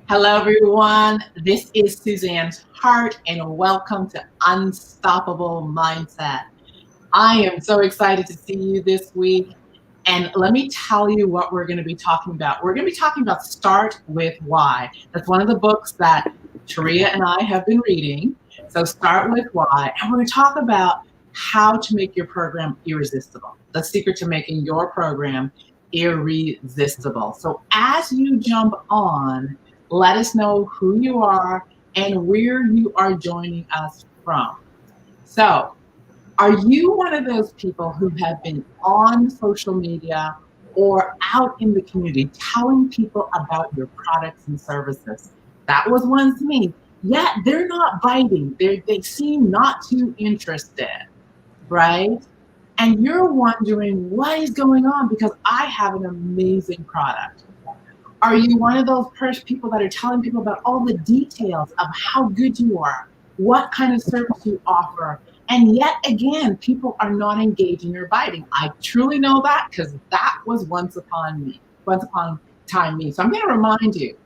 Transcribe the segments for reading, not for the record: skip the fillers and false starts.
Hello, everyone. This is Suzanne's Heart, and welcome to Unstoppable Mindset. I am so excited to see you this week. And let me tell you what we're going to be talking about. We're going to be talking about Start with Why. That's one of the books that Taria and I have been reading. So, Start with Why. And we're going to talk about how to make your program irresistible. The secret to making your program irresistible. So, as you jump on, let us know who you are and where you are joining us from. So, are you one of those people who have been on social media or out in the community telling people about your products and services? That was once me. Yet they're not biting. They seem not too interested, right? And you're wondering what is going on because I have an amazing product. Are you one of those people that are telling people about all the details of how good you are, what kind of service you offer? And yet again, people are not engaging or biting. I truly know that because that was once upon time me. So I'm going to remind you,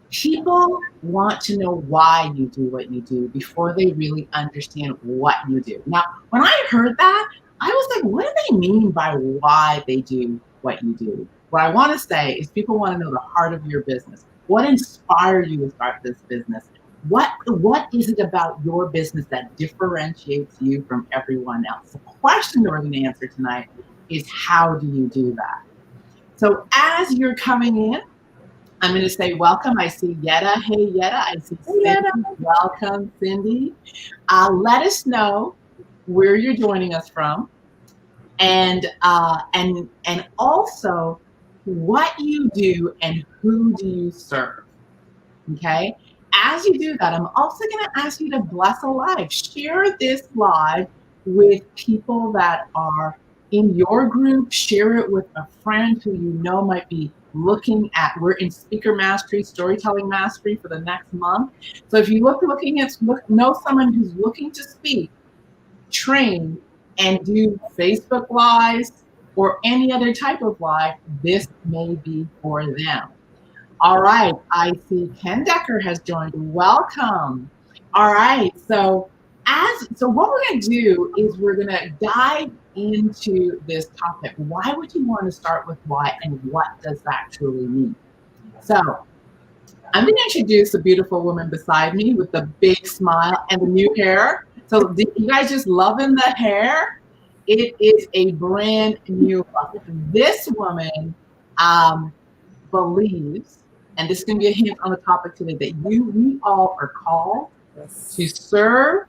people want to know why you do what you do before they really understand what you do. Now, when I heard that, I was like, what do they mean by why they do what you do? What I want to say is people want to know the heart of your business. What inspired you to start this business? What is it about your business that differentiates you from everyone else? The question that we're going to answer tonight is how do you do that? So as you're coming in, I'm going to say welcome. I see Yetta. Hey, Yetta. I see Cindy. Yetta. Welcome, Cindy. Let us know where you're joining us from, and also what you do and who do you serve. Okay. As you do that, I'm also going to ask you to bless a live. Share this live with people that are in your group. Share it with a friend who you know might be we're in speaker mastery, storytelling mastery for the next month. So if you know someone who's looking to speak, train, and do Facebook Lives or any other type of live, this may be for them. All right, I see Ken Decker has joined. Welcome. All right, so what we're going to do is we're going to dive into this topic. Why would you want to start with why, and what does that truly mean? So I'm going to introduce the beautiful woman beside me with the big smile and the new hair. So you guys just loving the hair? It is a brand new look. This woman believes, and this is going to be a hint on the topic today, that we all are called to serve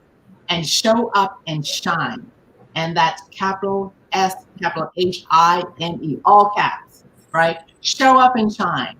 and show up and shine. And that's capital S, capital HINE, all caps, right? Show up and shine.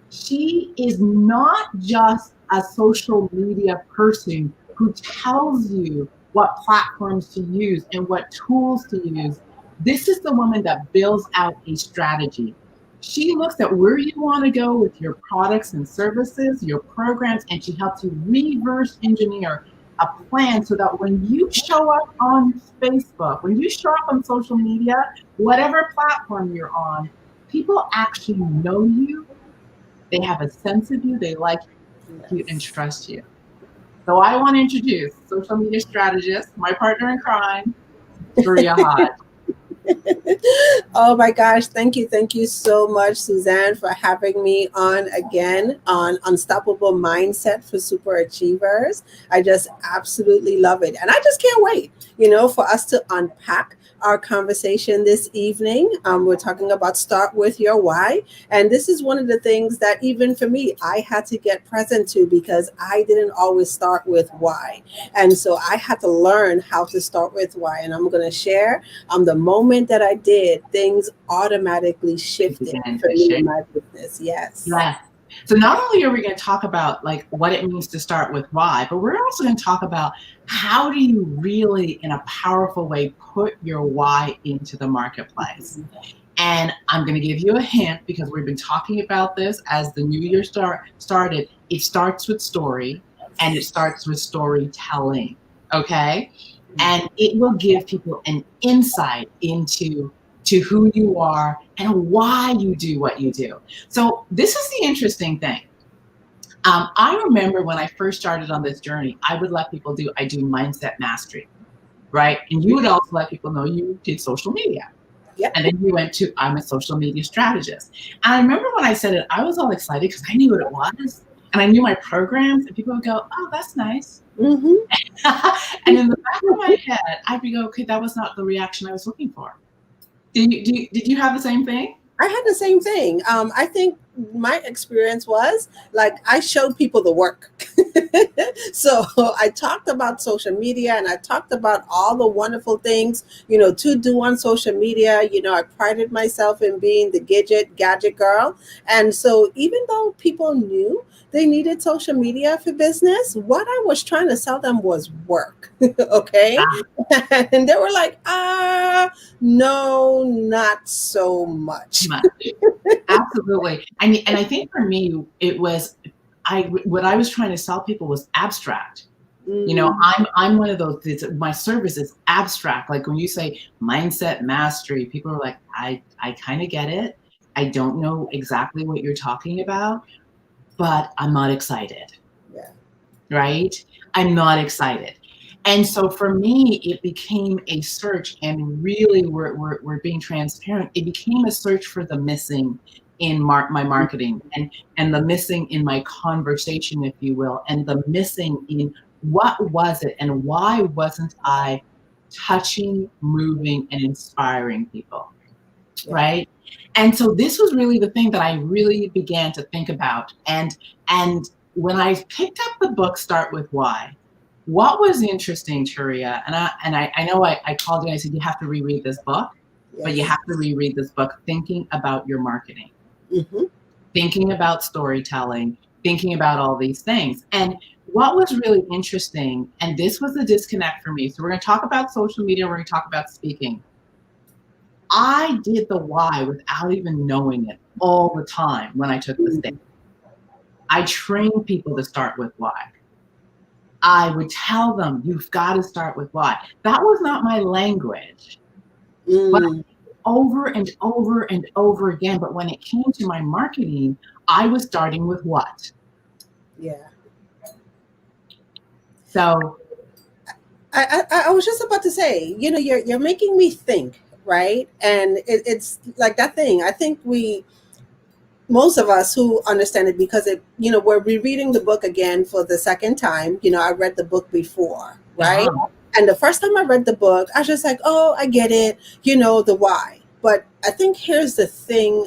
She is not just a social media person who tells you what platforms to use and what tools to use. This is the woman that builds out a strategy. She looks at where you want to go with your products and services, your programs, and she helps you reverse engineer a plan so that when you show up on Facebook, when you show up on social media, whatever platform you're on, people actually know you. They have a sense of you. They like you and trust you. So I want to introduce social media strategist, my partner in crime, Taria Hodge. Oh my gosh, thank you so much, Suzanne, for having me on again on Unstoppable Mindset for Super Achievers. I just absolutely love it. And I just can't wait, for us to unpack our conversation this evening. We're talking about start with your why. And this is one of the things that even for me, I had to get present to because I didn't always start with why. And so I had to learn how to start with why. And I'm going to share the moment that I did, things automatically shifted for me in my business. Yes. Yes. So not only are we going to talk about like what it means to start with why, but we're also going to talk about how do you really, in a powerful way, put your why into the marketplace. And I'm going to give you a hint because we've been talking about this as the new year started. It starts with story and it starts with storytelling. Okay. And it will give people an insight into who you are and why you do what you do. So this is the interesting thing. I remember when I first started on this journey, I would let people I do mindset mastery, right? And you would also let people know you did social media. Yep. And then you went to, I'm a social media strategist. And I remember when I said it, I was all excited because I knew what it was. And I knew my programs, and people would go, oh, that's nice. Mm-hmm. And in the back of my head, I'd be go, okay, that was not the reaction I was looking for. Did you have the same thing? I had the same thing. I think my experience was like I showed people the work. So I talked about social media and I talked about all the wonderful things, to do on social media. I prided myself in being the gadget girl. And so even though people knew they needed social media for business, what I was trying to sell them was work. Okay. And they were like, no, not so much. Absolutely. And I think for me, it was, what I was trying to sell people was abstract. I'm one of those, my service is abstract. Like when you say mindset mastery, people are like, I kind of get it. I don't know exactly what you're talking about, but I'm not excited. Yeah. Right? I'm not excited. And so for me, it became a search, and really we're being transparent. It became a search for the missing in my marketing, and the missing in my conversation, if you will, and the missing in what was it and why wasn't I touching, moving, and inspiring people, right? And so this was really the thing that I really began to think about. And when I picked up the book, Start With Why, what was interesting, Turia, and I know I called you and I said, you have to reread this book, but you have to reread this book thinking about your marketing, thinking about storytelling, thinking about all these things. And what was really interesting, and this was the disconnect for me. So we're going to talk about social media. We're going to talk about speaking. I did the why without even knowing it all the time when I took the stage. I trained people to start with why. I would tell them, you've got to start with why. That was not my language. But over and over and over again. But when it came to my marketing, I was starting with what? Yeah. So I was just about to say, you're making me think, right? And it's like that thing. I think most of us who understand it, because we're rereading the book again for the second time. I read the book before, right? And the first time I read the book, I was just like, oh, I get it, the why. But I think here's the thing,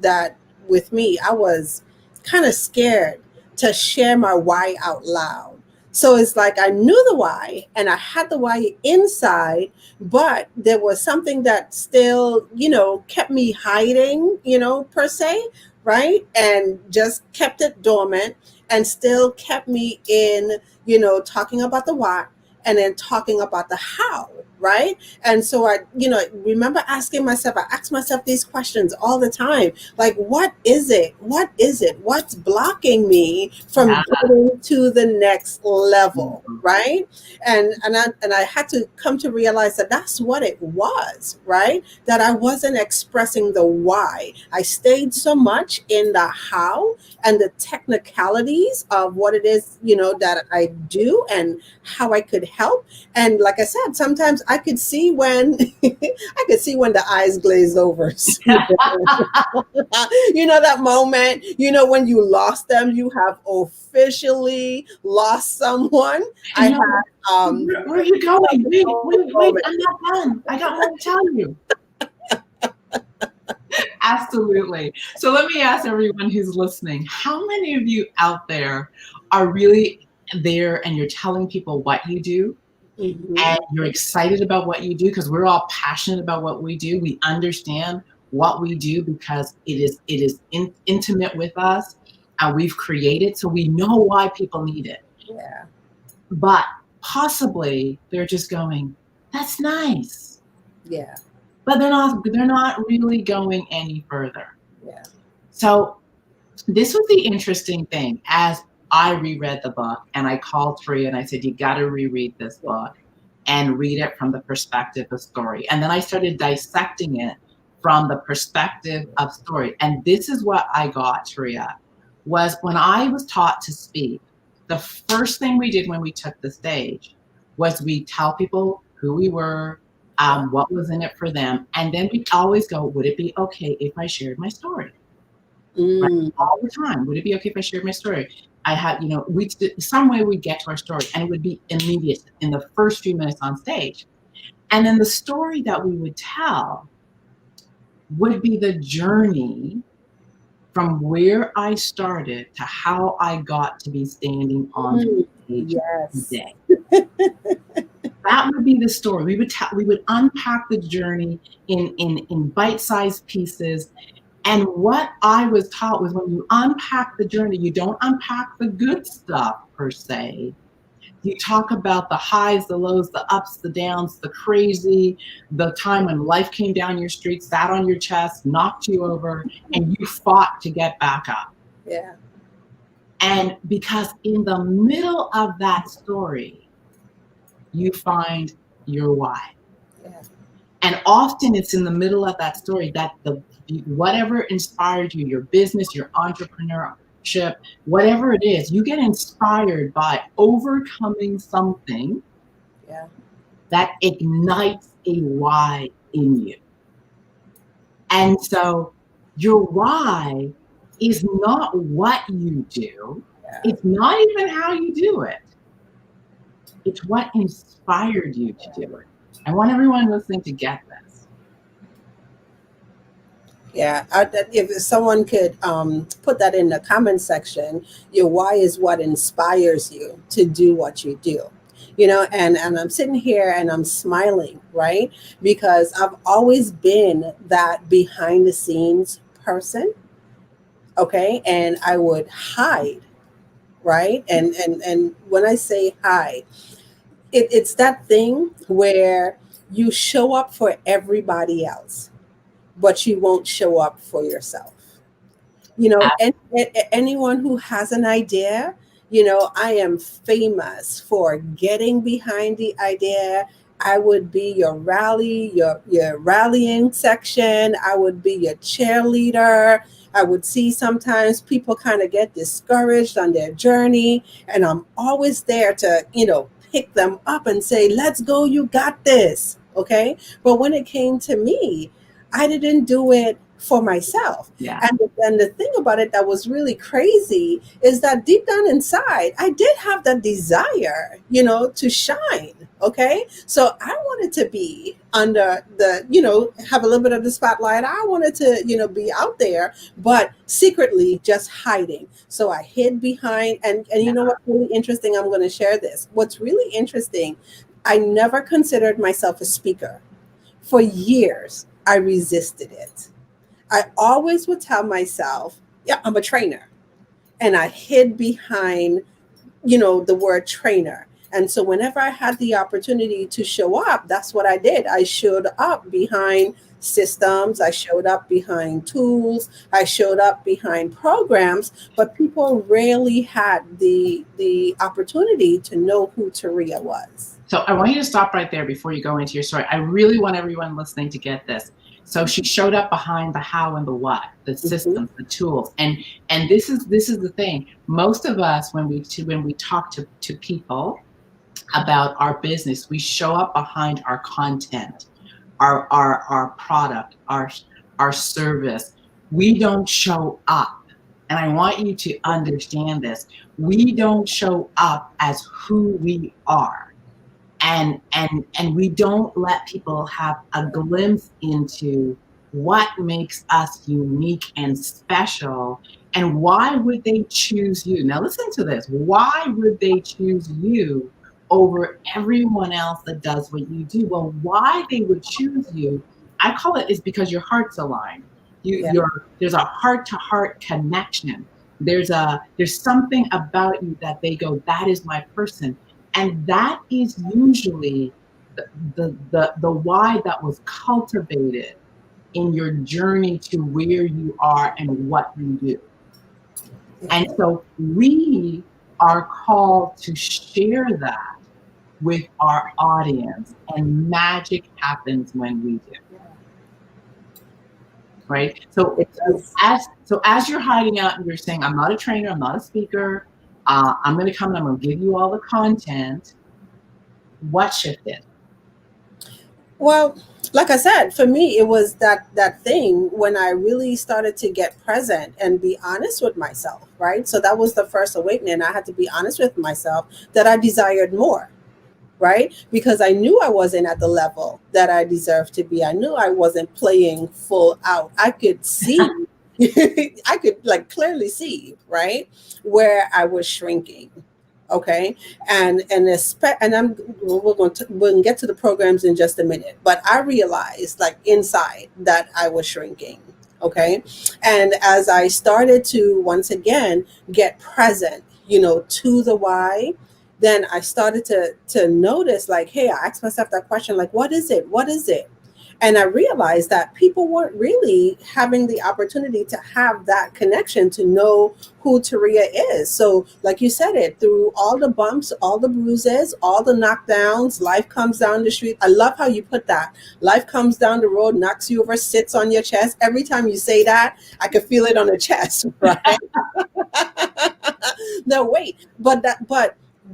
that with me, I was kind of scared to share my why out loud. So it's like I knew the why and I had the why inside, but there was something that still, kept me hiding, per se, right? And just kept it dormant and still kept me in, talking about the why and then talking about the how, right? And so I remember asking myself, I ask myself these questions all the time. Like, what is it? What is it? What's blocking me from getting to the next level, right? And I had to come to realize that that's what it was, right? That I wasn't expressing the why. I stayed so much in the how and the technicalities of what it is, that I do and how I could help. And like I said, sometimes I could see when the eyes glaze over. That moment, when you lost them, you have officially lost someone. I had where are you going? Wait, I'm not done. I got more to tell you. Absolutely. So let me ask everyone who's listening, how many of you out there are really there and you're telling people what you do? And you're excited about what you do, because we're all passionate about what we do. We understand what we do because it is intimate with us, and we've created, so we know why people need it. Yeah. But possibly they're just going, that's nice. Yeah. But they're not really going any further. Yeah. So this was the interesting thing. As I reread the book, and I called Tree and I said, you got to reread this book and read it from the perspective of story. And then I started dissecting it from the perspective of story. And this is what I got, Taria. was when I was taught to speak, the first thing we did when we took the stage was we tell people who we were, Yeah. what was in it for them, and then we always go, would it be okay if I shared my story? Right? Mm. All the time. Would it be okay if I shared my story? I had, we some way we'd get to our story, and it would be immediate in the first few minutes on stage. And then the story that we would tell would be the journey from where I started to how I got to be standing on Mm. stage Yes. today. That would be the story. We would unpack the journey in bite-sized pieces. And what I was taught was when you unpack the journey, you don't unpack the good stuff per se. You talk about the highs, the lows, the ups, the downs, the crazy, the time when life came down your street, sat on your chest, knocked you over, and you fought to get back up. Yeah. And because in the middle of that story, you find your why. Yeah. And often it's in the middle of that story that whatever inspired you, your business, your entrepreneurship, whatever it is, you get inspired by overcoming something Yeah. that ignites a why in you. And so your why is not what you do. Yeah. It's not even how you do it. It's what inspired you to do it. I want everyone listening to get this. Yeah, if someone could put that in the comment section, your why is what inspires you to do what you do. And I'm sitting here and I'm smiling, right? Because I've always been that behind the scenes person, okay? And I would hide, right? And when I say hide, it's that thing where you show up for everybody else, but you won't show up for yourself. Anyone who has an idea, I am famous for getting behind the idea. I would be your your rallying section. I would be your cheerleader. I would see sometimes people kind of get discouraged on their journey, and I'm always there to, pick them up and say, let's go, you got this. Okay. But when it came to me, I didn't do it for myself. Yeah. And the thing about it that was really crazy is that deep down inside, I did have that desire, to shine. Okay. So I wanted to be under have a little bit of the spotlight. I wanted to, be out there, but secretly just hiding. So I hid behind, and you know what's really interesting? I'm going to share this. What's really interesting, I never considered myself a speaker. For years, I resisted it. I always would tell myself, yeah, I'm a trainer. And I hid behind, the word trainer. And so whenever I had the opportunity to show up, that's what I did. I showed up behind systems, I showed up behind tools, I showed up behind programs, but people rarely had the opportunity to know who Taria was. So I want you to stop right there before you go into your story. I really want everyone listening to get this. So she showed up behind the how and the what, the systems, the tools, and this is the thing. Most of us, when we talk to people about our business, we show up behind our content, our product, our service. We don't show up, and I want you to understand this. We don't show up as who we are. And we don't let people have a glimpse into what makes us unique and special, and why would they choose you. Now listen to this. Why would they choose you over everyone else that does what you do? Well, why they would choose you, I call it, is because your heart's aligned. There's a heart-to-heart connection. There's something about you that they go, that is my person. And that is usually the why that was cultivated in your journey to where you are and what you do. And so we are called to share that with our audience, and magic happens when we do. right? So, It so does. as you're hiding out and you're saying, I'm not a trainer, I'm not a speaker, I'm going to come and I'm going to give you all the content. What shifted? Well, like I said, for me, it was that thing when I really started to get present and be honest with myself, right? So that was the first awakening. I had to be honest with myself that I desired more, right? Because I knew I wasn't at the level that I deserved to be. I knew I wasn't playing full out. I could see, I could like clearly see, right, where I was shrinking. Okay, and I'm we're going to get to the programs in just a minute, but I realized like inside that I was shrinking. Okay, and as I started to once again get present, to the why, then I started to notice like, hey, I asked myself that question, like, what is it? What is it? And I realized that people weren't really having the opportunity to have that connection to know who Taria is. So, like you said, it through all the bumps, all the bruises, all the knockdowns, life comes down the street. I love how you put that. Life comes down the road, knocks you over, sits on your chest. Every time you say that, I can feel it on the chest, right? No, wait, but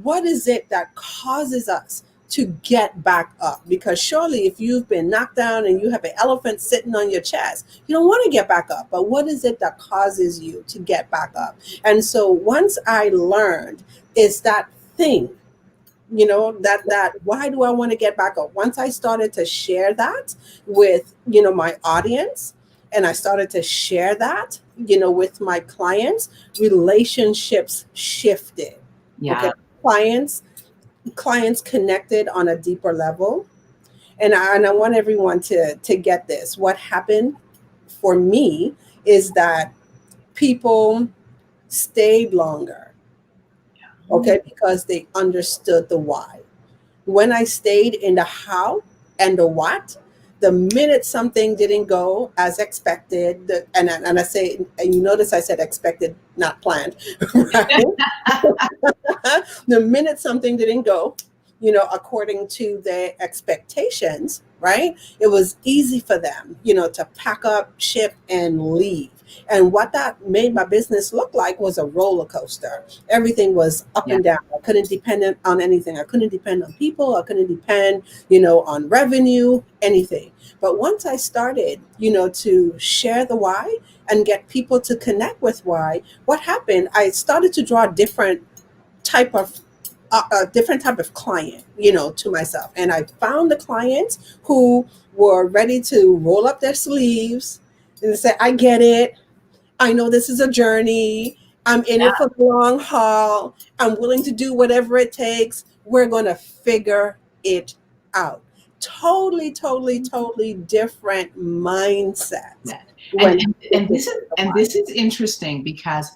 what is it that causes us to get back up? Because surely if you've been knocked down and you have an elephant sitting on your chest, you don't want to get back up. But what is it that causes you to get back up? And so once I learned is that thing, that why do I want to get back up? Once I started to share that with, my audience, and I started to share that, with my clients, relationships shifted. Okay. Yeah. Clients clients connected on a deeper level. And I want everyone to get this. What happened for me is that people stayed longer, okay, because they understood the why. When I stayed in the how and the what, the minute something didn't go as expected, and I say, and you notice I said expected, not planned, right? The minute something didn't go, according to their expectations, right? It was easy for them, to pack up, ship, and leave. And what that made my business look like was a roller coaster. Everything was up Yeah. and down. I couldn't depend on anything. I couldn't depend on people. I couldn't depend, on revenue, anything. But once I started, to share the why and get people to connect with why, what happened? I started to draw type of a different type of client, to myself. And I found the clients who were ready to roll up their sleeves and say, I get it. I know this is a journey. I'm in it for the long haul. I'm willing to do whatever it takes. We're going to figure it out. Totally, totally, totally different mindset That. And, when and it and came this to is the and why. this is interesting because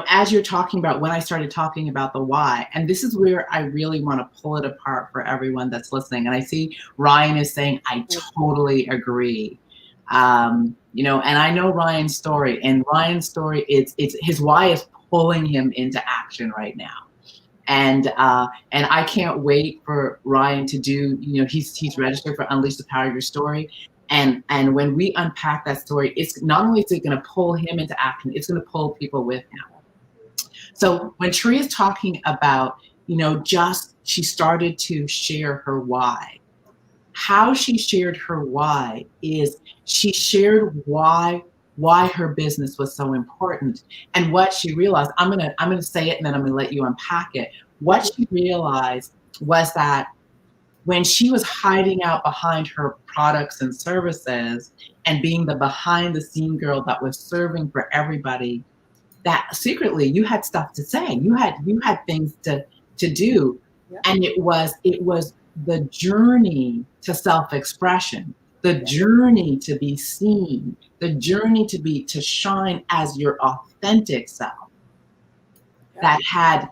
as you're talking about when I started talking about the why, and this is where I really want to pull it apart for everyone that's listening. And I see Ryan is saying I totally agree. And I know Ryan's story, and Ryan's story, it's his why is pulling him into action right now. And I can't wait for Ryan to do. He's registered for Unleash the Power of Your Story, and when we unpack that story, it's not only is it going to pull him into action, it's going to pull people with him. So when Tree is talking about, just she started to share her why. How she shared her why is she shared why her business was so important, and what she realized. I'm gonna say it and then I'm gonna let you unpack it. What she realized was that when she was hiding out behind her products and services and being the behind the scene girl that was serving for everybody, that secretly you had stuff to say. You had things to do. Yeah, And it was the journey to self-expression, the yeah, journey to be seen, the journey to shine as your authentic self yeah, that had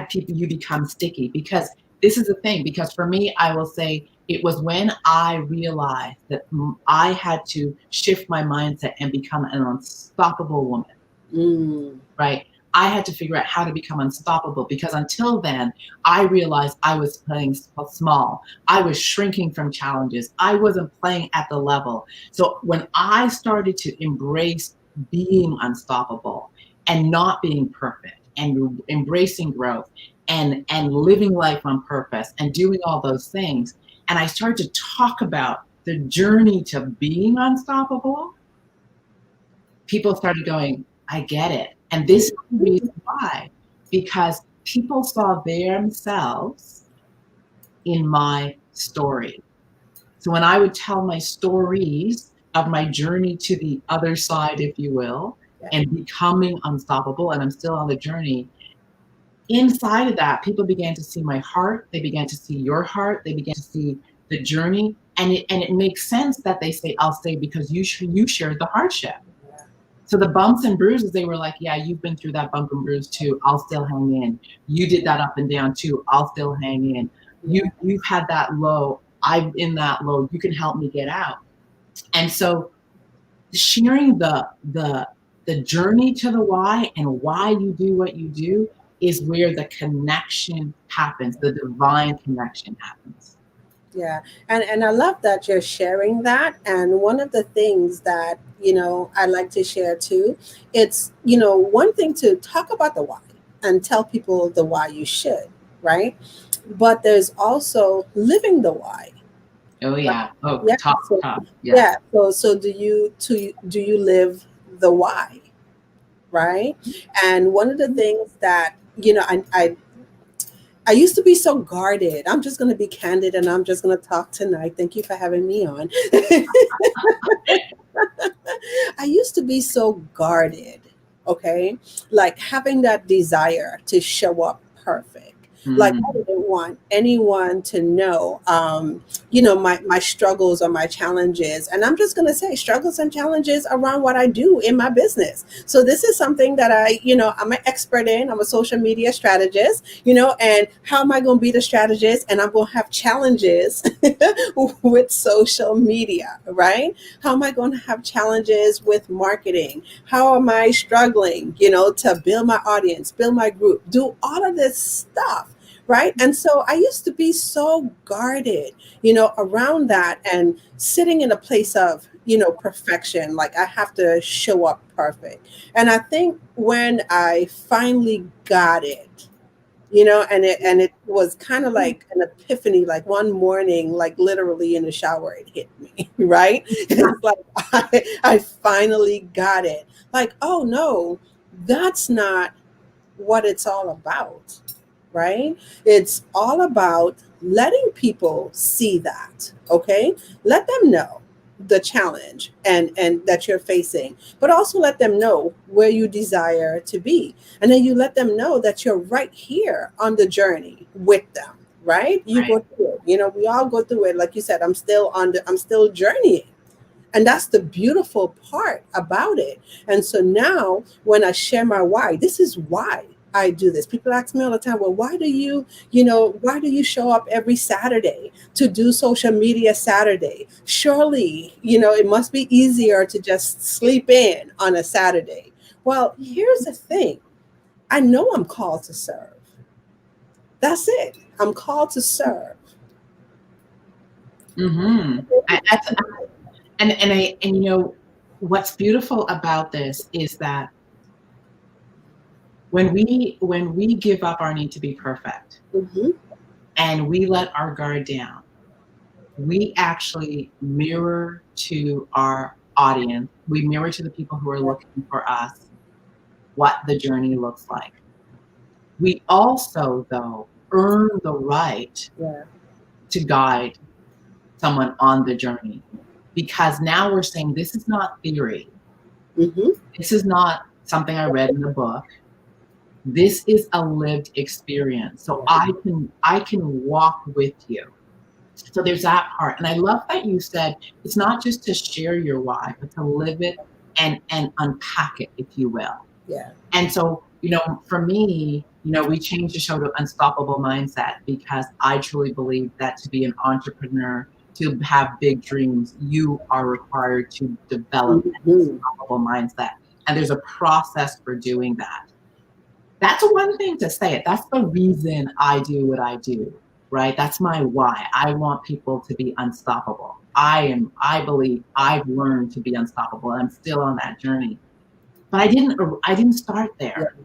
people you become sticky. Because this is the thing, because for me, I will say it was when I realized that I had to shift my mindset and become an unstoppable woman, mm, right? I had to figure out how to become unstoppable, because until then, I realized I was playing small. I was shrinking from challenges. I wasn't playing at the level. So when I started to embrace being unstoppable and not being perfect and embracing growth and living life on purpose and doing all those things, and I started to talk about the journey to being unstoppable, people started going, I get it. And this is the reason why, because people saw themselves in my story. So when I would tell my stories of my journey to the other side, if you will, and becoming unstoppable, and I'm still on the journey, inside of that, people began to see my heart. They began to see your heart. They began to see the journey. And it makes sense that they say, I'll stay because you shared the hardship. So the bumps and bruises, they were like, yeah, you've been through that bump and bruise too. I'll still hang in. You did that up and down too. I'll still hang in. You've had that low. I'm in that low. You can help me get out. And so sharing the journey to the why and why you do what you do is where the connection happens. The divine connection happens. Yeah. And I love that you're sharing that. And one of the things that, I like to share too, it's, one thing to talk about the why and tell people the why you should, right? But there's also living the why. Oh Right? yeah. Oh, Yeah. top, So, top. Yeah. yeah. So do you live the why? Right. And one of the things that, I used to be so guarded. I'm just going to be candid and I'm just going to talk tonight. Thank you for having me on. I used to be so guarded, okay? Like having that desire to show up perfect. Like I Mm. didn't want anyone to know, my struggles or my challenges. And I'm just going to say struggles and challenges around what I do in my business. So this is something that I'm an expert in. I'm a social media strategist, and how am I going to be the strategist? And I'm going to have challenges with social media, right? How am I going to have challenges with marketing? How am I struggling, to build my audience, build my group, do all of this stuff? Right. And so I used to be so guarded, around that and sitting in a place of, perfection. Like I have to show up perfect. And I think when I finally got it, and it was kind of like an epiphany, like one morning, like literally in the shower it hit me. Right. It's like I finally got it, like, oh no, that's not what it's all about. Right. It's all about letting people see that. Okay. Let them know the challenge and that you're facing, but also let them know where you desire to be, and then you let them know that you're right here on the journey with them. Right. You Right. go through it. We all go through it. Like you said, I'm still journeying. And that's the beautiful part about it. And so now when I share my why, this is why I do this. People ask me all the time, well, why do you show up every Saturday to do social media Saturday? Surely, it must be easier to just sleep in on a Saturday. Well, here's the thing. I know I'm called to serve. That's it. I'm called to serve. Mm-hmm. That's, and what's beautiful about this is that when we give up our need to be perfect Mhm. and we let our guard down, we actually mirror to our audience, we mirror to the people who are looking for us what the journey looks like. We also, though, earn the right Yeah. to guide someone on the journey, because now we're saying this is not theory. Hmm. This is not something I read in a book. This is a lived experience. So I can walk with you. So there's that part. And I love that you said it's not just to share your why, but to live it and unpack it, if you will. Yeah. And so, for me, we changed the show to Unstoppable Mindset because I truly believe that to be an entrepreneur, to have big dreams, you are required to develop an Hmm. unstoppable mindset. And there's a process for doing that. That's one thing to say it. That's the reason I do what I do, right? That's my why. I want people to be unstoppable. I believe I've learned to be unstoppable. I'm still on that journey. But I didn't start Yeah. there.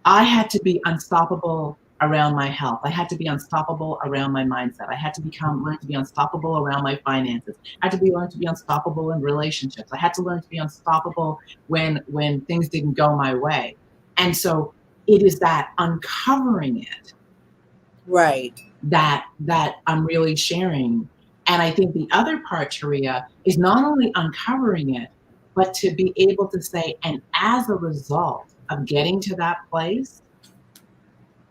I had to be unstoppable around my health. I had to be unstoppable around my mindset. I had to learn to be unstoppable around my finances. I had to learn to be unstoppable in relationships. I had to learn to be unstoppable when things didn't go my way. And so it is that uncovering it Right. that I'm really sharing. And I think the other part, Taria, is not only uncovering it, but to be able to say, and as a result of getting to that place,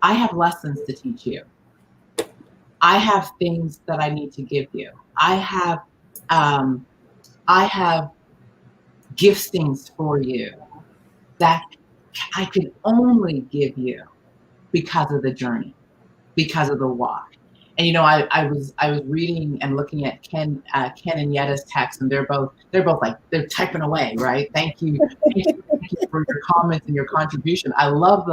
I have lessons to teach you. I have things that I need to give you. Um, I have giftings for you that I can only give you because of the journey, because of the walk. And I was reading and looking at Ken and Yetta's text, and they're both like they're typing away, right? Thank you for your comments and your contribution. I love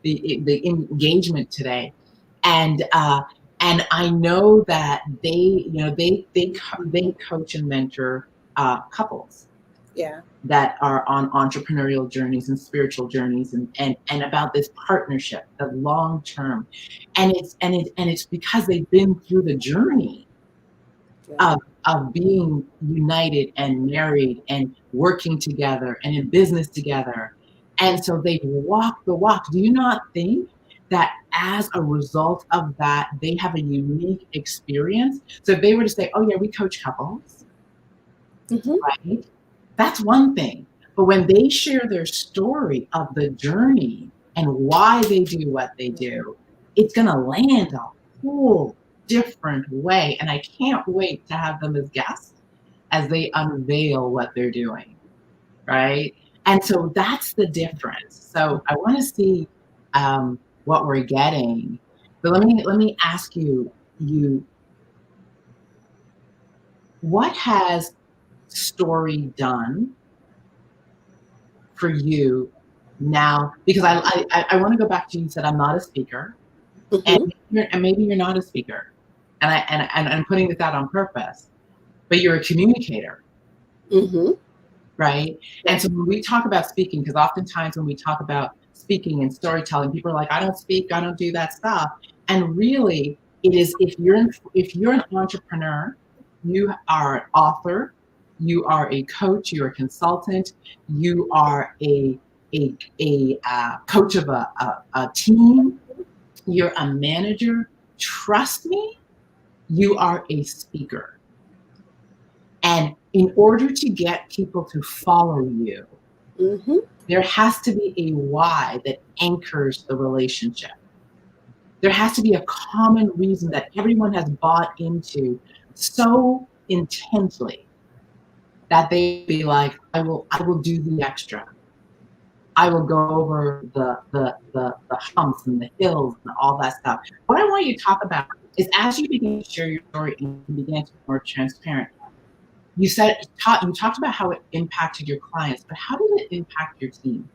the engagement today, and I know that they coach and mentor couples Yeah. that are on entrepreneurial journeys and spiritual journeys, and about this partnership, the long term. And it's because they've been through the journey Yeah. of being united and married and working together and in business together. And so they've walked the walk. Do you not think that as a result of that, they have a unique experience? So if they were to say, oh yeah, we coach couples, Hmm. right? That's one thing. But when they share their story of the journey and why they do what they do, it's going to land a whole different way. And I can't wait to have them as guests as they unveil what they're doing, right? And so that's the difference. So I want to see what we're getting. But let me ask you, what has story done for you now? Because I want to go back to, you said I'm not a speaker, and Hmm. maybe you're not a speaker, and I'm putting this out on purpose, but you're a communicator, Hmm. right? Yeah. And so when we talk about speaking, because oftentimes when we talk about speaking and storytelling, people are like, I don't speak, I don't do that stuff. And really, it is, if you're an entrepreneur, you are an author, you are a coach, you're a consultant, you are a coach of a team, you're a manager. Trust me, you are a speaker. And in order to get people to follow you, Hmm. there has to be a why that anchors the relationship. There has to be a common reason that everyone has bought into so intensely that they be like, I will do the extra. I will go over the humps and the hills and all that stuff. What I want you to talk about is, as you begin to share your story and you began to be more transparent, you talked about how it impacted your clients, but how did it impact your team?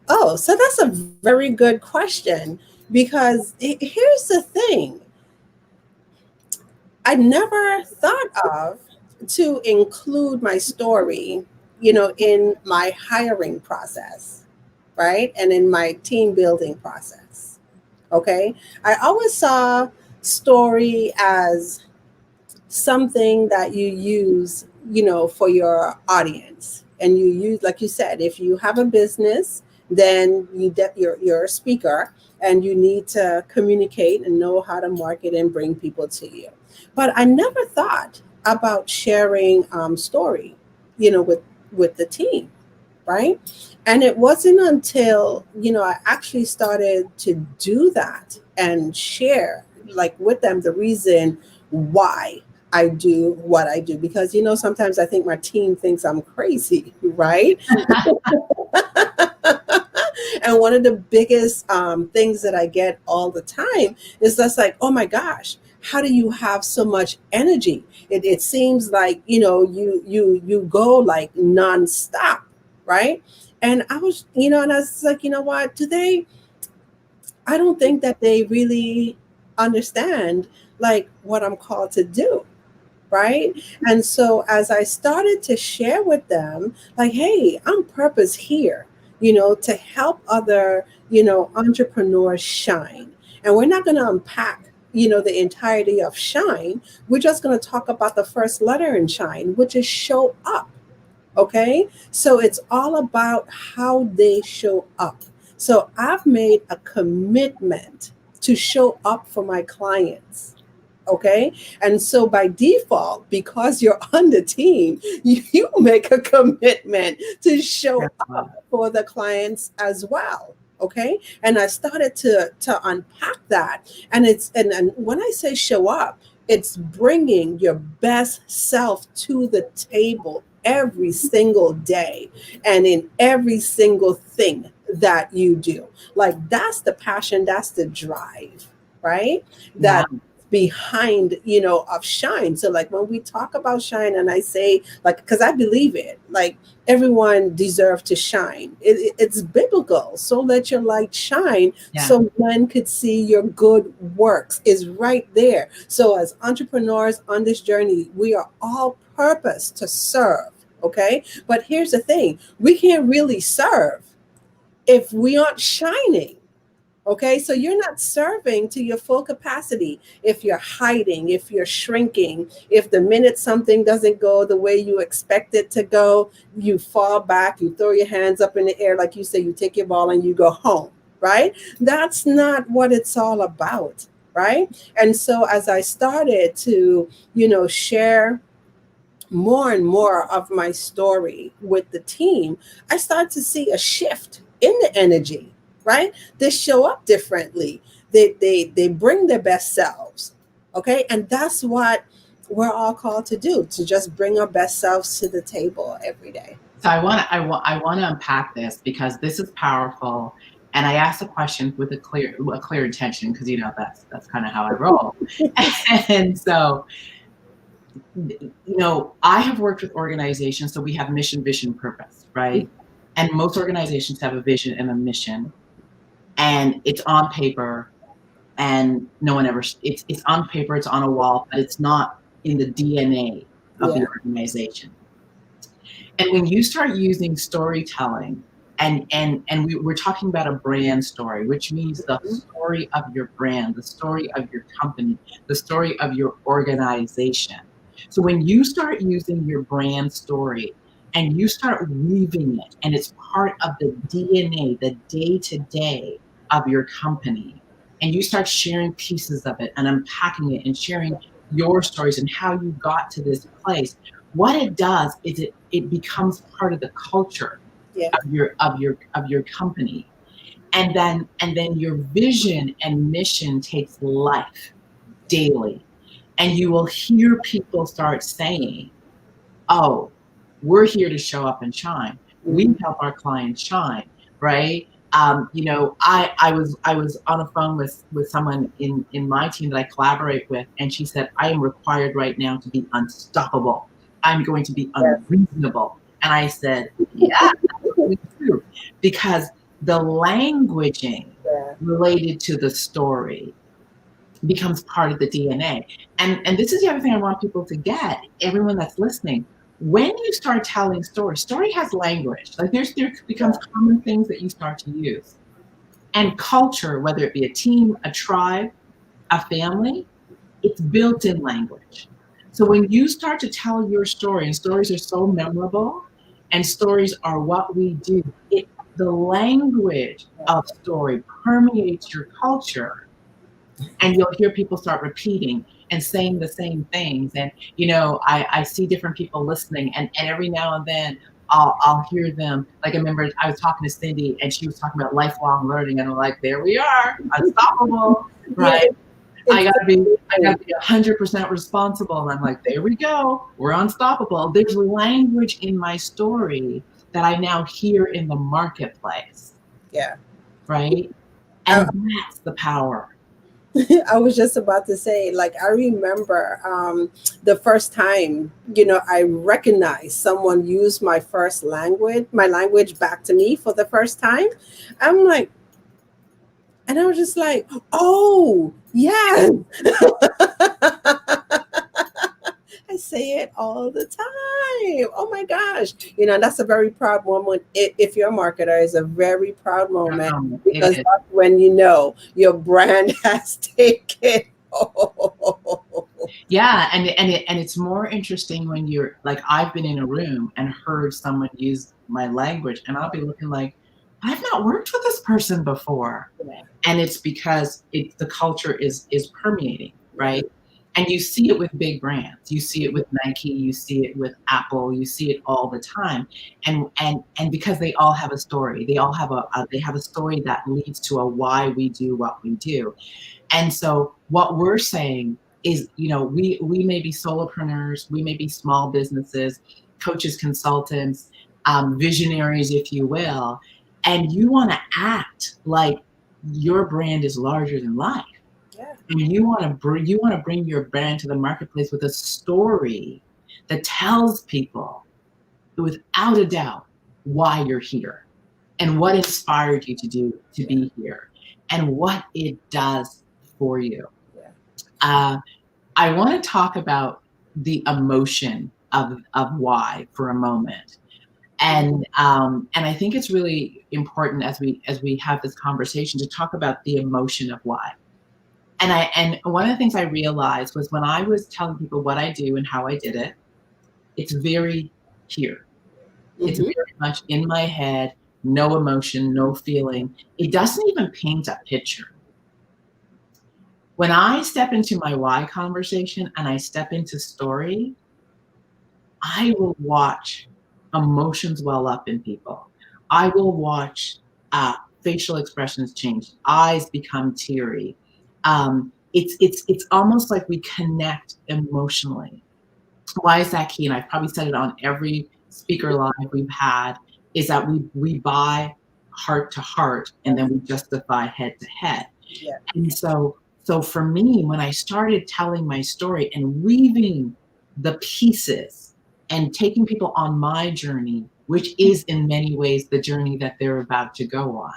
Oh, so that's a very good question because here's the thing. I never thought of to include my story, in my hiring process, right? And in my team building process. Okay. I always saw story as something that you use, for your audience. And you use, like you said, if you have a business, then you're a speaker and you need to communicate and know how to market and bring people to you. But I never thought about sharing story, with the team, right? And it wasn't until, I actually started to do that and share, like, with them the reason why I do what I do. Because, sometimes I think my team thinks I'm crazy, right? And one of the biggest things that I get all the time is just like, oh my gosh, how do you have so much energy? It seems like, you go like nonstop. right? And I was, and I was like, you know what? I don't think that they really understand like what I'm called to do, right? And so as I started to share with them, like, hey, I'm purpose here, to help other, entrepreneurs shine. And we're not going to unpack, the entirety of shine. We're just going to talk about the first letter in shine, which is show up. Okay. So it's all about how they show up. So I've made a commitment to show up for my clients. Okay. And so by default, because you're on the team, you make a commitment to show up for the clients as well. Okay. And I started to unpack that. And when I say show up, it's bringing your best self to the table every single day and in every single thing that you do. Like that's the passion, that's the drive, right? Yeah. That behind of shine. So like when we talk about shine, and I say, like, because I believe it, like everyone deserves to shine. It's biblical. So let your light shine, Yeah. so men could see your good works, is right there. So as entrepreneurs on this journey, we are all purpose to serve. Okay, but here's the thing: we can't really serve if we aren't shining. Okay, so you're not serving to your full capacity if you're hiding, if you're shrinking, if the minute something doesn't go the way you expect it to go, you fall back, you throw your hands up in the air, like you say, you take your ball and you go home, right? That's not what it's all about, right? And so as I started to, share more and more of my story with the team, I start to see a shift in the energy, right? They show up differently. They bring their best selves. Okay. And that's what we're all called to do, to just bring our best selves to the table every day. So I want to unpack this because this is powerful, and I ask the question with a clear intention because that's kind of how I roll. And so I have worked with organizations, so we have mission, vision, purpose, right? And most organizations have a vision and a mission, and it's on paper, and no one ever. It's on paper, it's on a wall, but it's not in the DNA of the Yeah. organization. And when you start using storytelling, we're talking about a brand story, which means the story of your brand, the story of your company, the story of your organization. So when you start using your brand story and you start weaving it, and it's part of the DNA, the day to day of your company, and you start sharing pieces of it and unpacking it and sharing your stories and how you got to this place, what it does is it becomes part of the culture Yeah. of your company, and then your vision and mission takes life daily, and you will hear people start saying, oh, we're here to show up and shine. We help our clients shine, right? I was on a phone with someone in my team that I collaborate with, and she said, I am required right now to be unstoppable. I'm going to be Yes. unreasonable. And I said, yeah, absolutely true. Because the languaging Yeah. related to the story becomes part of the DNA. And this is the other thing I want people to get, everyone that's listening. When you start telling story has language. Like there becomes common things that you start to use. And culture, whether it be a team, a tribe, a family, it's built in language. So when you start to tell your story, and stories are so memorable, and stories are what we do, the language of story permeates your culture, and you'll hear people start repeating and saying the same things. And I see different people listening, and every now and then I'll hear them. Like I remember I was talking to Cindy, and she was talking about lifelong learning, and I'm like, there we are, unstoppable, Yeah. right? I It's gotta be 100% responsible. And I'm like, there we go. We're unstoppable. There's language in my story that I now hear in the marketplace, yeah. right? I, And that's the power. I was just about to say, like, I remember the first time, I recognized someone used my language back to me for the first time. I'm like, and I was just like, oh, yes. I say it all the time. Oh my gosh. That's a very proud moment. If you're a marketer, it's a very proud moment It because is. that's when your brand has taken hold. Yeah, and it's more interesting when you're like I've been in a room and heard someone use my language, and I'll be looking like I've not worked with this person before, Yeah, and it's because the culture is permeating, yeah, right? And you see it with big brands, you see it with Nike, you see it with Apple, you see it all the time, and because they all have a story, they all have they have a story that leads to a why we do what we do. And so what we're saying is, we may be solopreneurs, we may be small businesses, coaches, consultants, visionaries, if you will, and you want to act like your brand is larger than life. yeah, And you want to bring your brand to the marketplace with a story that tells people without a doubt why you're here and what inspired you to yeah, be here and what it does for you. yeah. Uh, I want to talk about the emotion of why for a moment, and I think it's really important as we have this conversation to talk about the emotion of why. And one of the things I realized was when I was telling people what I do and how I did it, it's very here. It's Mm-hmm. very much in my head, no emotion, no feeling. It doesn't even paint a picture. When I step into my why conversation and I step into story, I will watch emotions well up in people. I will watch facial expressions change, eyes become teary. It's almost like we connect emotionally. Why is that key? And I've probably said it on every speaker live we've had, is that we buy heart to heart and then we justify head to head. Yeah, And so for me, when I started telling my story and weaving the pieces and taking people on my journey, which is in many ways the journey that they're about to go on,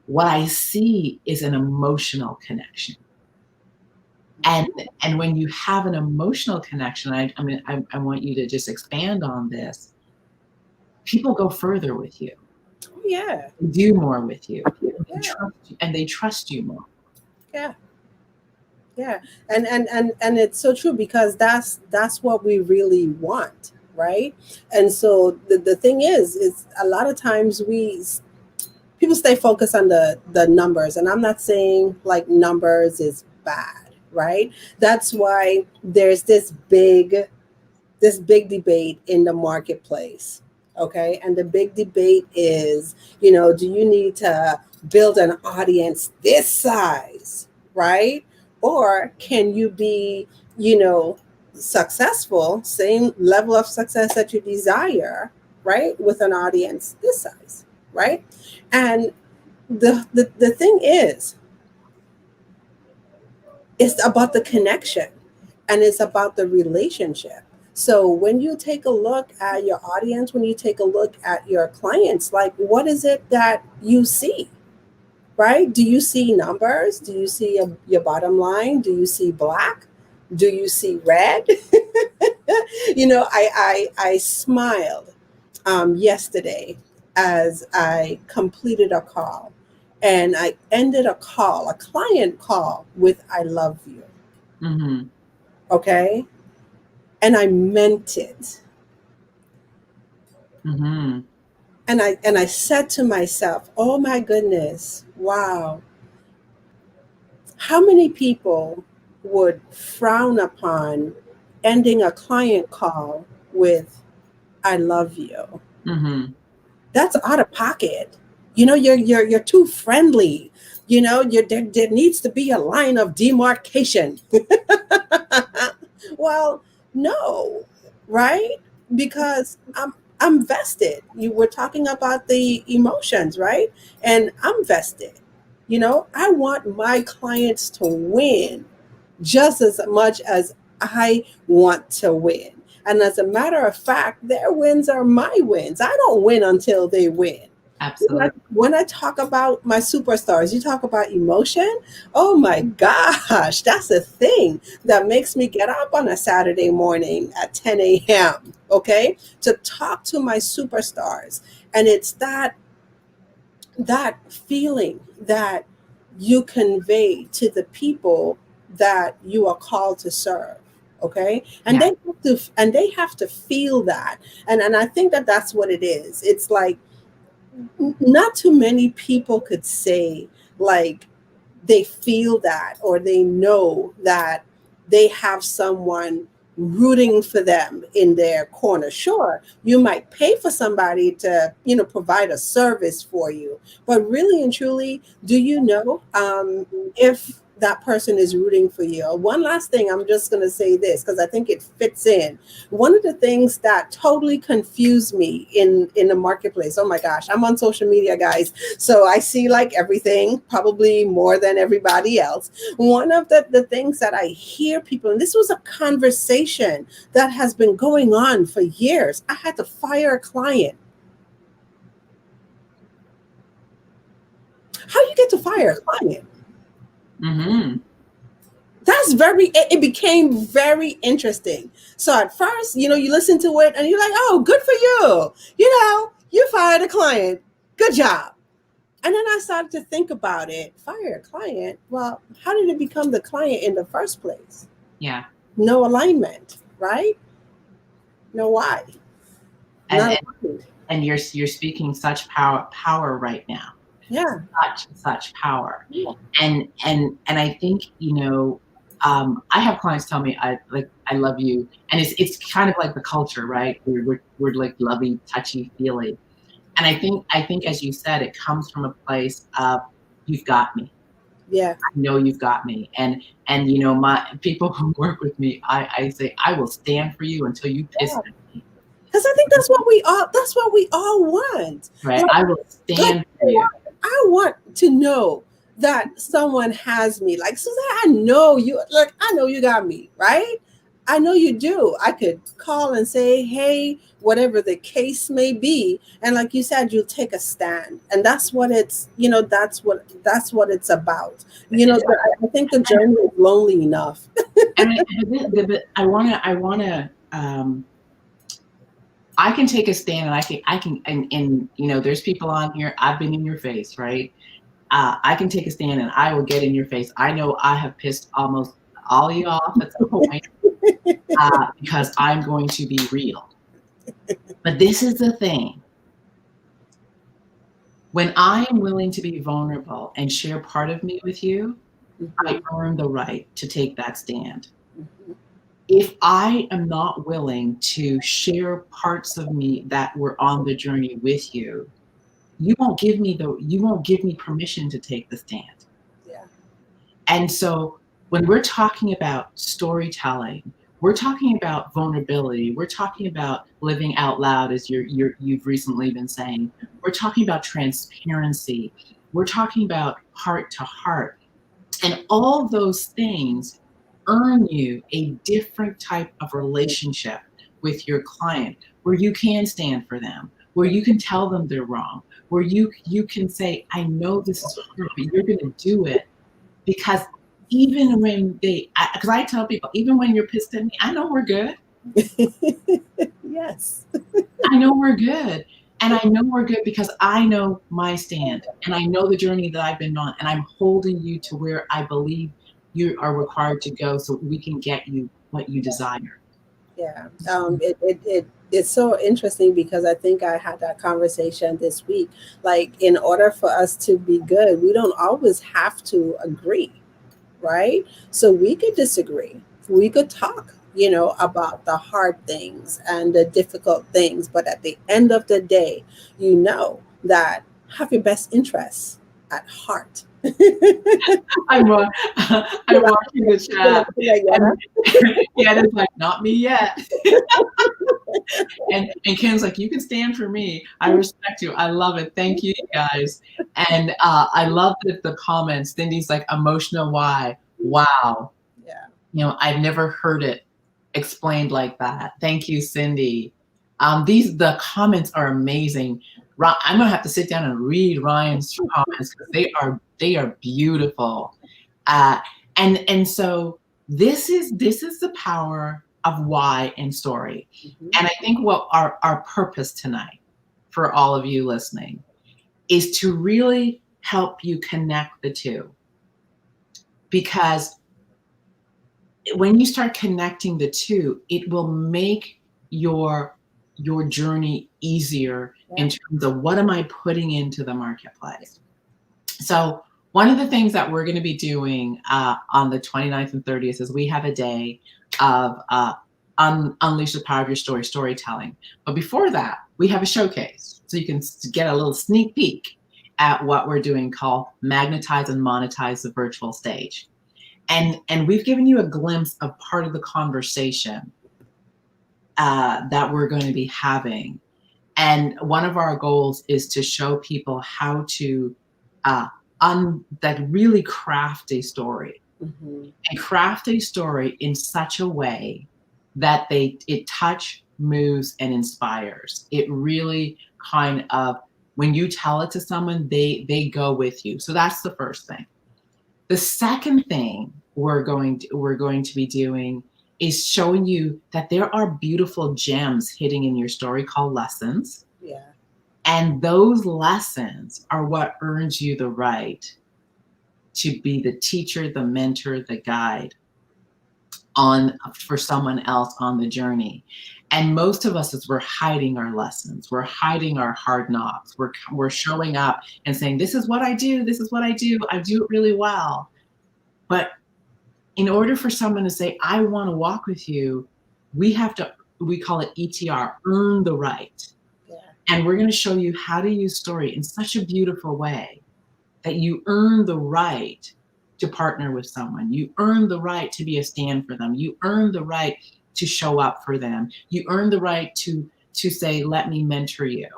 what I see is an emotional connection. And and when you have an emotional connection, I want you to just expand on this. People go further with you, yeah, they do more with you, yeah, and they trust you more. yeah. Yeah, and it's so true because that's what we really want, right? And so the thing is a lot of times people stay focused on the numbers, and I'm not saying like numbers is bad, right? That's why there's this big debate in the marketplace. Okay, and the big debate is, do you need to build an audience this size, right? Or can you be, you know successful, same level of success that you desire, right, with an audience this size, right? And the thing is, it's about the connection, and it's about the relationship. So when you take a look at your audience, when you take a look at your clients, like, what is it that you see, right? Do you see numbers? Do you see your bottom line? Do you see black? Do you see red? I smiled yesterday as I completed a call, and I ended a client call, with "I love you." Mhm, Okay, and I meant it. mhm, And I said to myself, "Oh my goodness, wow, how many people would frown upon ending a client call with 'I love you'? mhm. That's out of pocket. You're too friendly. There needs to be a line of demarcation." Well, no, right? Because I'm vested. You were talking about the emotions, right? And I'm vested. I want my clients to win just as much as I want to win. And as a matter of fact, their wins are my wins. I don't win until they win. When I, Absolutely. when I talk about my superstars, you talk about emotion. Oh my gosh, that's a thing that makes me get up on a Saturday morning at 10 a.m. Okay, to talk to my superstars, and it's that feeling that you convey to the people that you are called to serve. Okay, and Yeah. they have to feel that, and I think that that's what it is. It's like not too many people could say like they feel that or they know that they have someone rooting for them in their corner. Sure, you might pay for somebody to, provide a service for you, but really and truly, do you know if that person is rooting for you? One last thing, I'm just going to say this because I think it fits in. One of the things that totally confused me in the marketplace. Oh my gosh, I'm on social media, guys, so I see like everything, probably more than everybody else. One of the things that I hear people, and this was a conversation that has been going on for years. I had to fire a client. How you get to fire a client? Mm-hmm. It became very interesting. So at first, you listen to it and you're like, oh, good for you. You fired a client. Good job. And then I started to think about it. Fire a client? Well, how did it become the client in the first place? Yeah. No alignment, right? No why. And, Not and aligned. and you're speaking such power right now. Yeah. Such power. And I think, I have clients tell me I love you, and it's kind of like the culture, right? We're like lovey, touchy feely. And I think as you said, it comes from a place of you've got me. Yeah. I know you've got me. And my people who work with me, I say I will stand for you until you piss at me. Because I think that's what we all want. Right? Like, I will like stand for you. I want to know that someone has me. Like, Suzanne, I know you. Like, I know you got me, right? I know you do. I could call and say, hey, whatever the case may be, and like you said, you'll take a stand, and that's what it's. That's what it's about. I think the journey is lonely enough. And but I can take a stand, and I can, and there's people on here. I've been in your face, right? I can take a stand, and I will get in your face. I know I have pissed almost all of you off at some point, because I'm going to be real. But this is the thing: when I am willing to be vulnerable and share part of me with you, I Mhm, earn the right to take that stand. mhm. If I am not willing to share parts of me that were on the journey with you, you won't give me permission to take the stand. Yeah. And so when we're talking about storytelling, we're talking about vulnerability, we're talking about living out loud, as you've recently been saying. We're talking about transparency. We're talking about heart to heart. And all those things earn you a different type of relationship with your client, where you can stand for them, where you can tell them they're wrong, where you can say, I know this is hard, but you're going to do it. Because even when because I tell people, even when you're pissed at me, I know we're good. Yes. I know we're good. And I know we're good because I know my stand, and I know the journey that I've been on, and I'm holding you to where I believe you are required to go so we can get you what you desire. Yeah. It's so interesting because I think I had that conversation this week. Like, in order for us to be good, we don't always have to agree, right? So we could disagree. We could talk, about the hard things and the difficult things. But at the end of the day, that have your best interests at heart. I'm, wa- I'm watching the You're chat, laughing at Yana? and Ken is like, not me yet. And Ken's like, you can stand for me. I respect you. I love it. Thank you, guys. And I love the comments. Cindy's like, emotional why? Wow. Yeah. I've never heard it explained like that. Thank you, Cindy. The comments are amazing. I'm gonna have to sit down and read Ryan's comments because they are beautiful. Uh, and so this is the power of why and story. Mm-hmm. And I think what our purpose tonight for all of you listening is to really help you connect the two, because when you start connecting the two, it will make your journey easier in terms of what am I putting into the marketplace. So one of the things that we're going to be doing on the 29th and 30th is we have a day of unleash the power of your storytelling. But before that, we have a showcase, so you can get a little sneak peek at what we're doing called Magnetize and Monetize the Virtual Stage. And we've given you a glimpse of part of the conversation that we're going to be having. And one of our goals is to show people how to really craft a story, and craft a story in such a way that it touch, moves, and inspires. It really kind of, when you tell it to someone, they go with you. So that's the first thing. The second thing we're going to be doing is showing you that there are beautiful gems hidden in your story called lessons. Yeah. And those lessons are what earns you the right to be the teacher, the mentor, the guide for someone else on the journey. And most of us, as we're hiding our lessons, we're hiding our hard knocks, we're showing up and saying, this is what I do, this is what I do it really well. But in order for someone to say, I want to walk with you, we call it ETR, earn the right. Yeah. And we're going to show you how to use story in such a beautiful way that you earn the right to partner with someone. You earn the right to be a stand for them. You earn the right to show up for them. You earn the right to say, let me mentor you.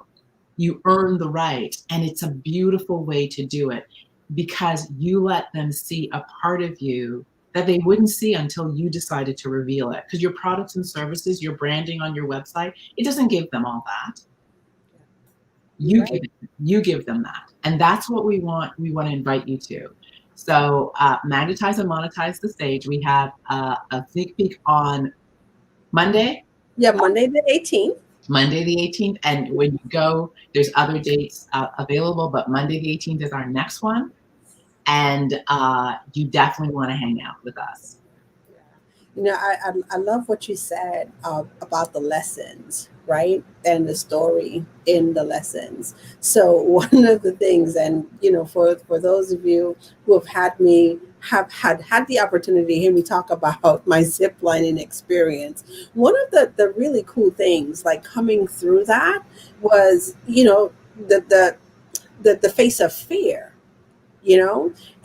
You earn the right. And it's a beautiful way to do it, because you let them see a part of you that they wouldn't see until you decided to reveal it. Because your products and services, your branding on your website, it doesn't give them all that. You give them that. And that's what we want to invite you to. So magnetize and monetize the stage. We have a sneak peek on Monday. Yeah, Monday the 18th. Monday the 18th. And when you go, there's other dates available, but Monday the 18th is our next one. And you definitely want to hang out with us. I love what you said about the lessons, right? And the story in the lessons. So one of the things, and for those of you who have had the opportunity to hear me talk about my zip lining experience, one of the really cool things, like coming through that, was the face of fear.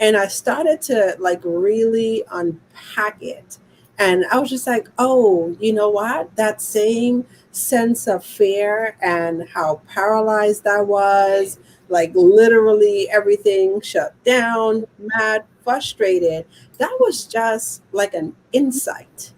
And I started to really unpack it. And I was just like, oh, you know what? That same sense of fear and how paralyzed I was, like literally everything shut down, mad, frustrated. That was just like an insight,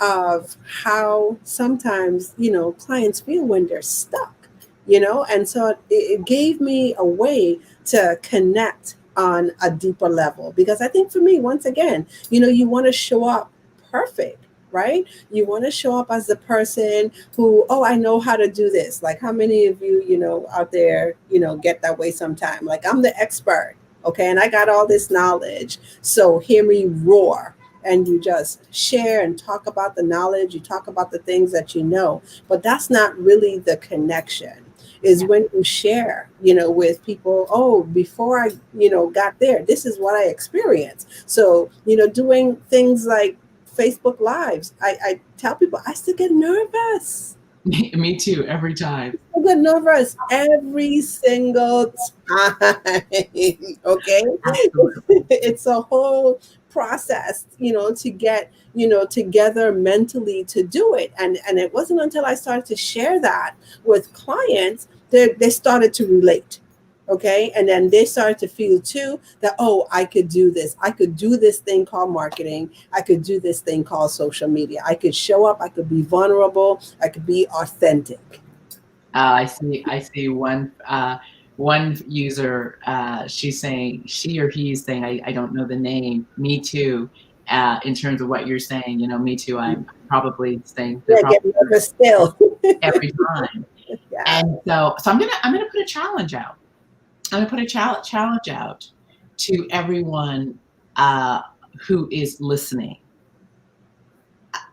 of how sometimes, clients feel when they're stuck. And so it gave me a way to connect on a deeper level, because I think for me, once again, you want to show up perfect, right? You want to show up as the person who, oh, I know how to do this. Like, how many of you, out there, get that way sometime? Like, I'm the expert, okay, and I got all this knowledge, so hear me roar. And you just share and talk about the knowledge, you talk about the things that you know, but that's not really the connection. Is when you share, with people, oh, before I, got there, this is what I experienced. So, doing things like Facebook Lives, I tell people I still get nervous. Me too, every time. I get nervous every single time. Okay. Absolutely. It's a whole process, to get, together mentally to do it. And it wasn't until I started to share that with clients that they started to relate. Okay. And then they started to feel too that, oh, I could do this. I could do this thing called marketing. I could do this thing called social media. I could show up. I could be vulnerable. I could be authentic. I see one user, she's saying, she or he's saying, I don't know the name, me too, in terms of what you're saying, me too, I'm probably saying they're Yeah, probably get nervous still. every time. Yeah. And so I'm gonna put a challenge out. I'm gonna put a challenge out to everyone who is listening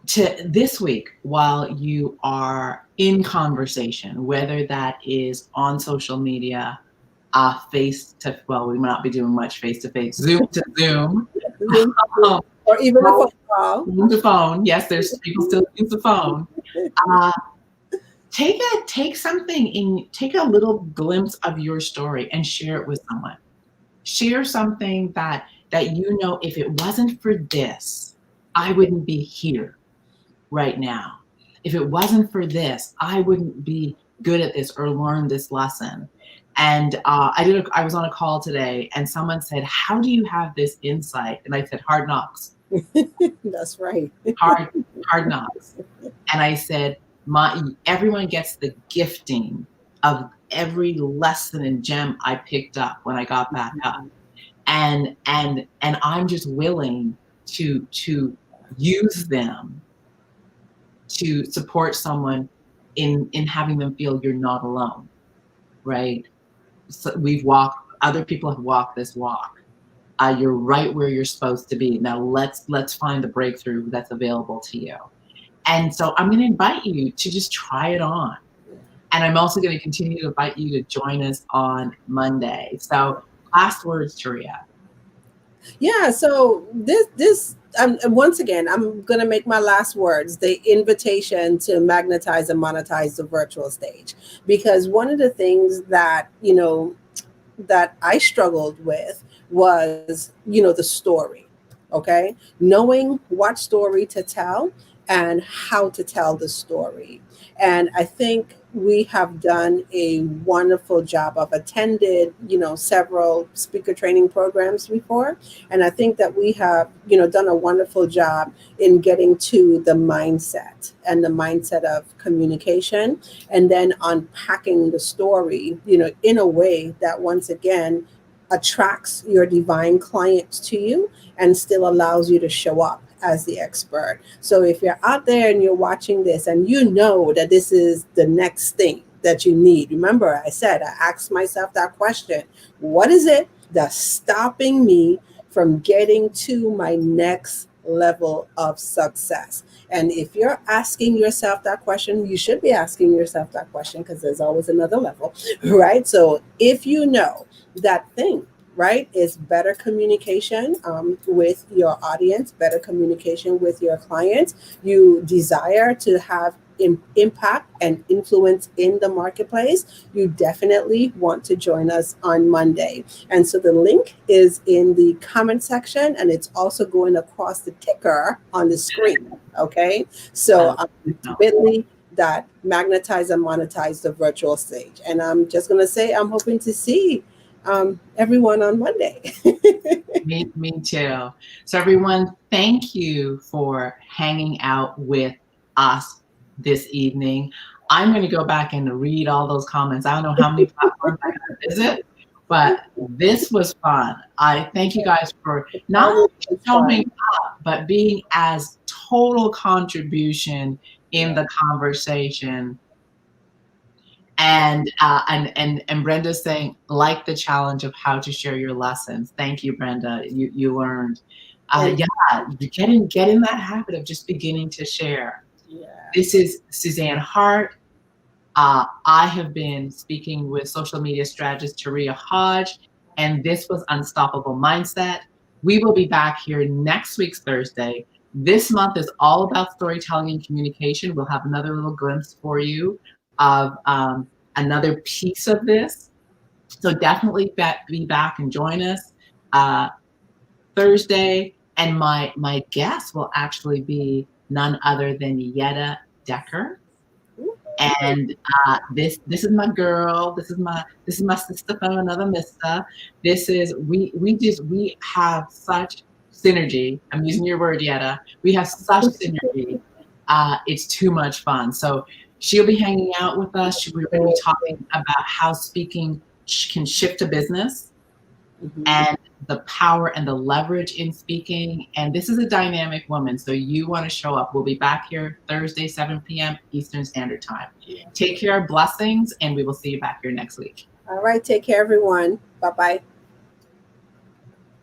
to this week while you are in conversation, whether that is on social media, we might not be doing much face to face, Zoom to Zoom, Zoom, um, or even a phone phone call. to phone. Yes, there's people still use the phone. Uh, take a little glimpse of your story and share it with someone. Share something that if it wasn't for this, I wouldn't be here right now. If it wasn't for this, I wouldn't be good at this or learn this lesson. And I was on a call today, and someone said, "How do you have this insight?" And I said, "Hard knocks, That's right. hard, hard knocks." And I said, everyone gets the gifting of every lesson and gem I picked up when I got back up, and I'm just willing to use them to support someone in having them feel you're not alone, right? So other people have walked this walk. You're right where you're supposed to be. Now let's find the breakthrough that's available to you. And so I'm going to invite you to just try it on. And I'm also going to continue to invite you to join us on Monday. So last words, Taria. Yeah. So this and once again, I'm gonna make my last words the invitation to magnetize and monetize the virtual stage, because one of the things that that I struggled with was, the story. Okay. Knowing what story to tell and how to tell the story. And I think we have done a wonderful job. I've attended, several speaker training programs before. And I think that we have, done a wonderful job in getting to the mindset and the mindset of communication, and then unpacking the story, in a way that once again attracts your divine clients to you and still allows you to show up as the expert. So if you're out there and you're watching this and you know that this is the next thing that you need, remember I said, I asked myself that question: what is it that's stopping me from getting to my next level of success? And if you're asking yourself that question, you should be asking yourself that question, because there's always another level, right? So if you know that thing, right, is better communication with your audience, better communication with your clients, you desire to have impact and influence in the marketplace, you definitely want to join us on Monday. And so the link is in the comment section, and it's also going across the ticker on the screen. Okay. So bit.ly that magnetize and monetize the virtual stage. And I'm just going to say, I'm hoping to see everyone on Monday. Me too. So everyone, thank you for hanging out with us this evening. I'm going to go back and read all those comments. I don't know how many platforms I got to visit, but this was fun. I thank you guys for not only showing up, but being as total contribution in the conversation. And Brenda's saying, like the challenge of how to share your lessons. Thank you, Brenda. You learned. Get in that habit of just beginning to share. Yeah. This is Suzanne Hart. I have been speaking with social media strategist Taria Hodge, and this was Unstoppable Mindset. We will be back here next week's Thursday This month is all about storytelling and communication. We'll have another little glimpse for you of another piece of this. So definitely be back and join us Thursday. And my guest will actually be none other than Yetta Decker. And this is my girl. This is my sister from another mister. This is we have such synergy. I'm using your word, Yetta. We have such synergy. It's too much fun. So she'll be hanging out with us. We're going to be talking about how speaking can shift a business and the power and the leverage in speaking. And this is a dynamic woman, so you want to show up. We'll be back here Thursday, 7 p.m. Eastern Standard Time. Take care, blessings, and we will see you back here next week. All right, take care, everyone. Bye-bye.